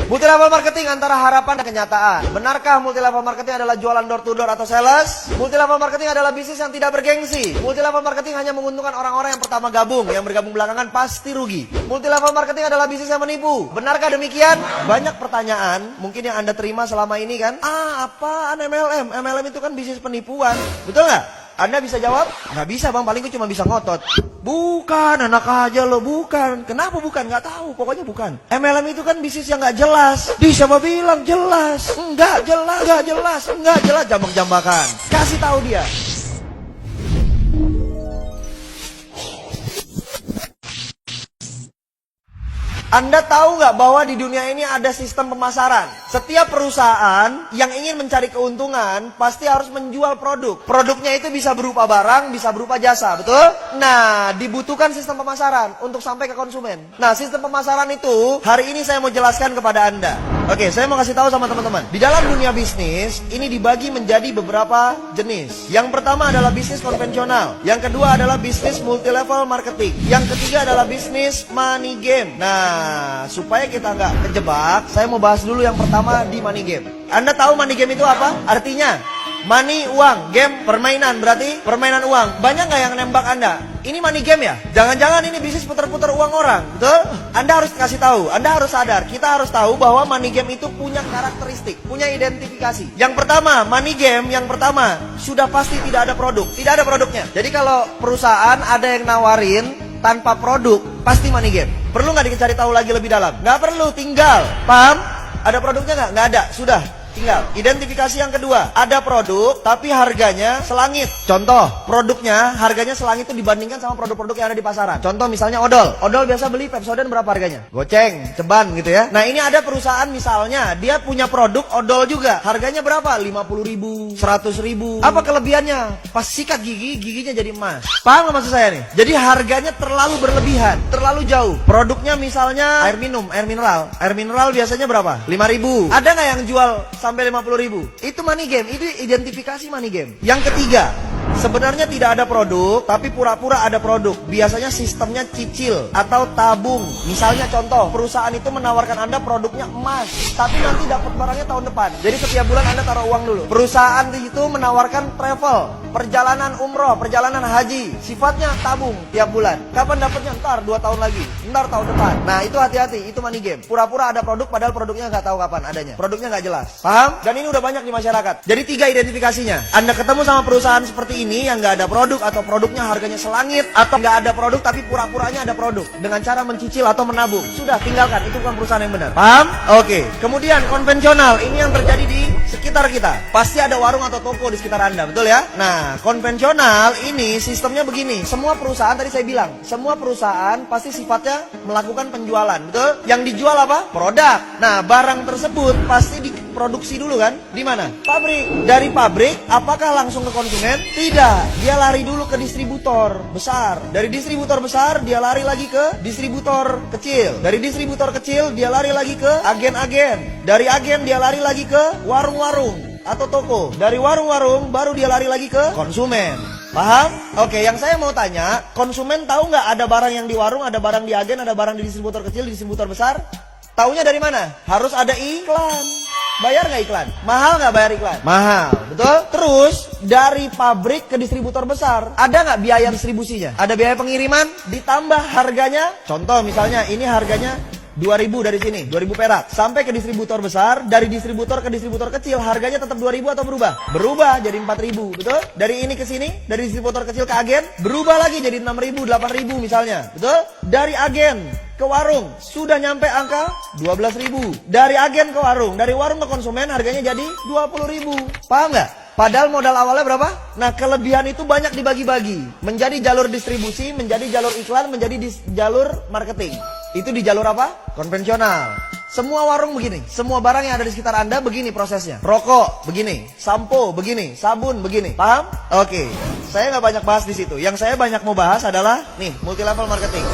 Multi level marketing antara harapan dan kenyataan. Benarkah multi level marketing adalah jualan door to door atau sales? Multi level marketing adalah bisnis yang tidak bergengsi. Multi level marketing hanya menguntungkan orang-orang yang pertama gabung. Yang bergabung belakangan pasti rugi. Multi level marketing adalah bisnis yang menipu. Benarkah demikian? Banyak pertanyaan mungkin yang Anda terima selama ini kan. Apaan MLM? MLM itu kan bisnis penipuan. Betul nggak? Anda bisa jawab? Nggak bisa bang, paling gue cuma bisa ngotot. Bukan, anak aja lo, bukan. Kenapa bukan? Nggak tahu, pokoknya bukan. MLM itu kan bisnis yang nggak jelas. Siapa bilang jelas? Nggak jelas, jambak-jambakan. Kasih tahu dia. Anda tahu nggak bahwa di dunia ini ada sistem pemasaran? Setiap perusahaan yang ingin mencari keuntungan pasti harus menjual produk. Produknya itu bisa berupa barang, bisa berupa jasa, betul? Nah, dibutuhkan sistem pemasaran untuk sampai ke konsumen. Nah, sistem pemasaran itu hari ini saya mau jelaskan kepada Anda. Oke, saya mau kasih tahu sama teman-teman. Di dalam dunia bisnis, ini dibagi menjadi beberapa jenis. Yang pertama adalah bisnis konvensional. Yang kedua adalah bisnis multi level marketing. Yang ketiga adalah bisnis money game. Nah, supaya kita nggak kejebak, saya mau bahas dulu yang pertama di money game. Anda tahu money game itu apa? Artinya, money, uang, game, permainan, berarti permainan uang. Banyak nggak yang nembak Anda? Ini money game ya? Jangan-jangan ini bisnis putar-putar uang orang, betul? Anda harus kasih tahu, Anda harus sadar, kita harus tahu bahwa money game itu punya karakteristik, punya identifikasi. Yang pertama, money game yang pertama, sudah pasti tidak ada produk, tidak ada produknya. Jadi kalau perusahaan ada yang nawarin tanpa produk, pasti money game. Perlu nggak dicari tahu lagi lebih dalam? Nggak perlu, tinggal. Paham? Ada produknya nggak? Nggak ada, sudah. Tinggal. Identifikasi yang kedua, ada produk tapi harganya selangit. Contoh, produknya harganya selangit itu dibandingkan sama produk-produk yang ada di pasaran. Contoh misalnya odol. Odol biasa beli Pepsodent berapa harganya? Goceng, ceban gitu ya. Nah, ini ada perusahaan misalnya, dia punya produk odol juga. Harganya berapa? 50.000, 100.000. Apa kelebihannya? Pas sikat gigi, giginya jadi emas. Paham gak maksud saya nih? Jadi harganya terlalu berlebihan, terlalu jauh. Produknya misalnya air minum, air mineral. Air mineral biasanya berapa? 5.000. Ada nggak yang jual sampai 50.000? Itu money game, itu identifikasi money game. Yang ketiga, sebenarnya tidak ada produk, tapi pura-pura ada produk. Biasanya sistemnya cicil atau tabung. Misalnya contoh, perusahaan itu menawarkan Anda produknya emas, tapi nanti dapat barangnya tahun depan. Jadi setiap bulan Anda taruh uang dulu. Perusahaan itu menawarkan travel, perjalanan umroh, perjalanan haji. Sifatnya tabung tiap bulan. Kapan dapatnya? Ntar 2 tahun lagi, ntar tahun depan. Nah, itu hati-hati, itu money game. Pura-pura ada produk padahal produknya nggak tahu kapan adanya. Produknya nggak jelas. Paham? Dan ini udah banyak di masyarakat. Jadi 3 identifikasinya. Anda ketemu sama perusahaan seperti ini yang nggak ada produk atau produknya harganya selangit, atau nggak ada produk tapi pura-puranya ada produk dengan cara mencicil atau menabung. Sudah, tinggalkan. Itu bukan perusahaan yang benar. Paham? Oke. Kemudian konvensional, ini yang terjadi di sekitar kita. Pasti ada warung atau toko di sekitar Anda, betul ya? Nah, konvensional ini sistemnya begini. Semua perusahaan, tadi saya bilang, semua perusahaan pasti sifatnya melakukan penjualan, betul? Yang dijual apa? Produk. Nah, barang tersebut pasti diproduksi dulu kan? Di mana? Pabrik. Dari pabrik, apakah langsung ke konsumen? Tidak. Dia lari dulu ke distributor besar. Dari distributor besar, dia lari lagi ke distributor kecil. Dari distributor kecil, dia lari lagi ke agen-agen. Dari agen, dia lari lagi ke warung-warung atau toko. Dari warung-warung, baru dia lari lagi ke konsumen. Paham? Oke, yang saya mau tanya, konsumen tahu nggak ada barang yang di warung, ada barang di agen, ada barang di distributor kecil, di distributor besar? Taunya dari mana? Harus ada iklan. Bayar nggak iklan? Mahal nggak bayar iklan? Mahal, betul? Terus, dari pabrik ke distributor besar, ada nggak biaya distribusinya? Ada biaya pengiriman? Ditambah harganya? Contoh misalnya, ini harganya 2.000 dari sini, 2.000 perak. Sampai ke distributor besar, dari distributor ke distributor kecil, harganya tetap 2.000 atau berubah? Berubah jadi 4.000, betul? Dari ini ke sini, dari distributor kecil ke agen, berubah lagi jadi 6.000, 8.000 misalnya, betul? Dari agen ke warung, sudah nyampe angka 12.000. Dari agen ke warung, dari warung ke konsumen, harganya jadi 20.000. Paham nggak? Padahal modal awalnya berapa? Nah, kelebihan itu banyak dibagi-bagi. Menjadi jalur distribusi, menjadi jalur iklan, menjadi jalur marketing. Itu di jalur apa? Konvensional. Semua warung begini. Semua barang yang ada di sekitar Anda begini prosesnya. Rokok begini, sampo begini, sabun begini. Paham? Oke. Saya nggak banyak bahas di situ. Yang saya banyak mau bahas adalah nih, multi level marketing.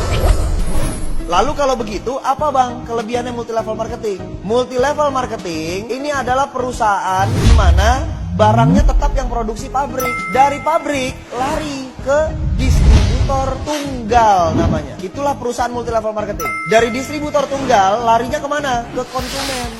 Lalu kalau begitu, apa bang kelebihannya multi level marketing? Multi level marketing ini adalah perusahaan di mana barangnya tetap yang produksi pabrik. Dari pabrik lari ke distributor distributor tunggal namanya. Itulah perusahaan multi level marketing. Dari distributor tunggal larinya kemana? Ke konsumen.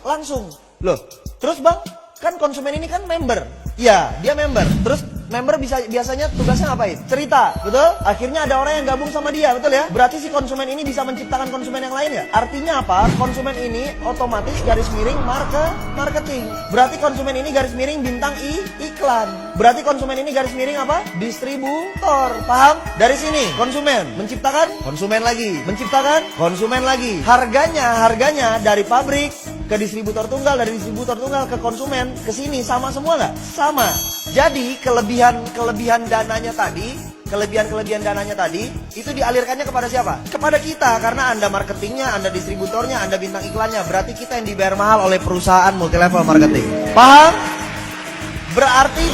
Langsung. Loh, terus bang, kan konsumen ini kan member. Ya, dia member. Terus member biasanya tugasnya ngapain? Cerita, betul? Akhirnya ada orang yang gabung sama dia, betul ya? Berarti si konsumen ini bisa menciptakan konsumen yang lain ya? Artinya apa? Konsumen ini otomatis garis miring marketing. Berarti konsumen ini garis miring bintang iklan. Berarti konsumen ini garis miring apa? Distributor. Paham? Dari sini konsumen menciptakan konsumen lagi, menciptakan konsumen lagi. Harganya dari pabrik ke distributor tunggal, dari distributor tunggal ke konsumen, ke sini sama semua nggak? Sama. Jadi kelebihan dananya tadi, kelebihan dananya tadi itu dialirkannya kepada siapa? Kepada kita, karena Anda marketingnya, Anda distributornya, Anda bintang iklannya. Berarti kita yang dibayar mahal oleh perusahaan multi level marketing. Paham? Berarti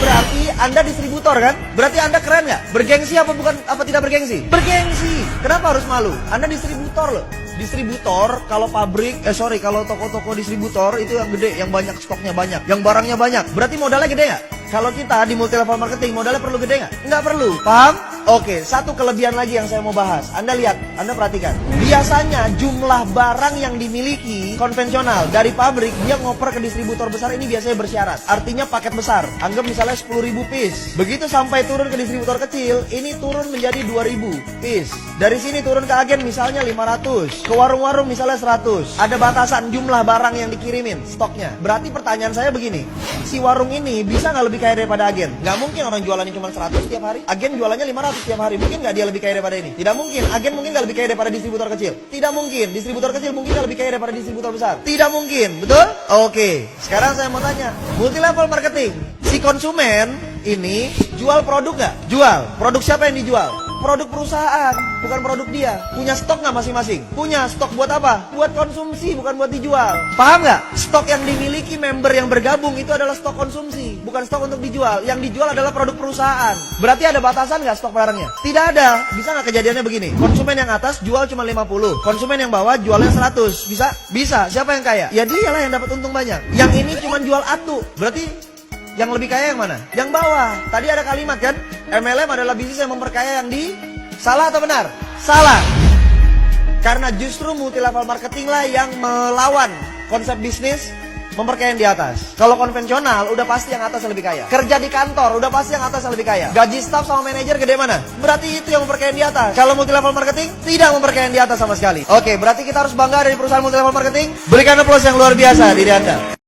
Anda distributor kan? Berarti Anda keren nggak? Bergengsi apa tidak bergengsi? Bergengsi. Kenapa harus malu? Anda distributor loh. Distributor, kalau kalau toko-toko distributor itu yang gede, yang banyak stoknya banyak, yang barangnya banyak. Berarti modalnya gede nggak? Kalau kita di multi level marketing, modalnya perlu gede nggak? Nggak perlu. Paham? Oke, satu kelebihan lagi yang saya mau bahas. Anda lihat, Anda perhatikan. Biasanya jumlah barang yang dimiliki konvensional dari pabrik, dia ngoper ke distributor besar ini biasanya bersyarat. Artinya paket besar. Anggap misalnya 10.000 piece. Begitu sampai turun ke distributor kecil, ini turun menjadi 2.000 piece. Dari sini turun ke agen misalnya 500. Ke warung-warung misalnya 100. Ada batasan jumlah barang yang dikirimin, stoknya. Berarti pertanyaan saya begini, si warung ini bisa nggak lebih kaya daripada agen? Nggak mungkin, orang jualannya cuma 100 tiap hari. Agen jualannya 500 tiap hari. Mungkin nggak dia lebih kaya daripada ini? Tidak mungkin. Agen mungkin nggak lebih kaya daripada distributor kecil? Tidak mungkin. Distributor kecil mungkin nggak lebih kaya daripada distributor besar? Tidak mungkin. Betul? Oke. Sekarang saya mau tanya, multi level marketing, si konsumen ini jual produk nggak? Jual. Produk siapa yang dijual? Produk perusahaan, bukan produk dia. Punya stok nggak masing-masing? Punya. Stok buat apa? Buat konsumsi, bukan buat dijual. Paham nggak? Stok yang dimiliki member yang bergabung itu adalah stok konsumsi, bukan stok untuk dijual. Yang dijual adalah produk perusahaan. Berarti ada batasan nggak stok barangnya? Tidak ada. Bisa nggak kejadiannya begini? Konsumen yang atas jual cuma 50, konsumen yang bawah jualnya 100. Bisa? Bisa. Siapa yang kaya? Ya dialah yang dapat untung banyak. Yang ini cuma jual atu. Berarti yang lebih kaya yang mana? Yang bawah. Tadi ada kalimat kan? MLM adalah bisnis yang memperkaya yang di... Salah atau benar? Salah. Karena justru multi level marketing lah yang melawan konsep bisnis memperkaya yang di atas. Kalau konvensional udah pasti yang atas yang lebih kaya. Kerja di kantor udah pasti yang atas yang lebih kaya. Gaji staff sama manajer gede mana? Berarti itu yang memperkaya yang di atas. Kalau multi level marketing tidak memperkaya yang di atas sama sekali. Oke, berarti kita harus bangga dari perusahaan multi level marketing. Berikan aplaus yang luar biasa diri Anda.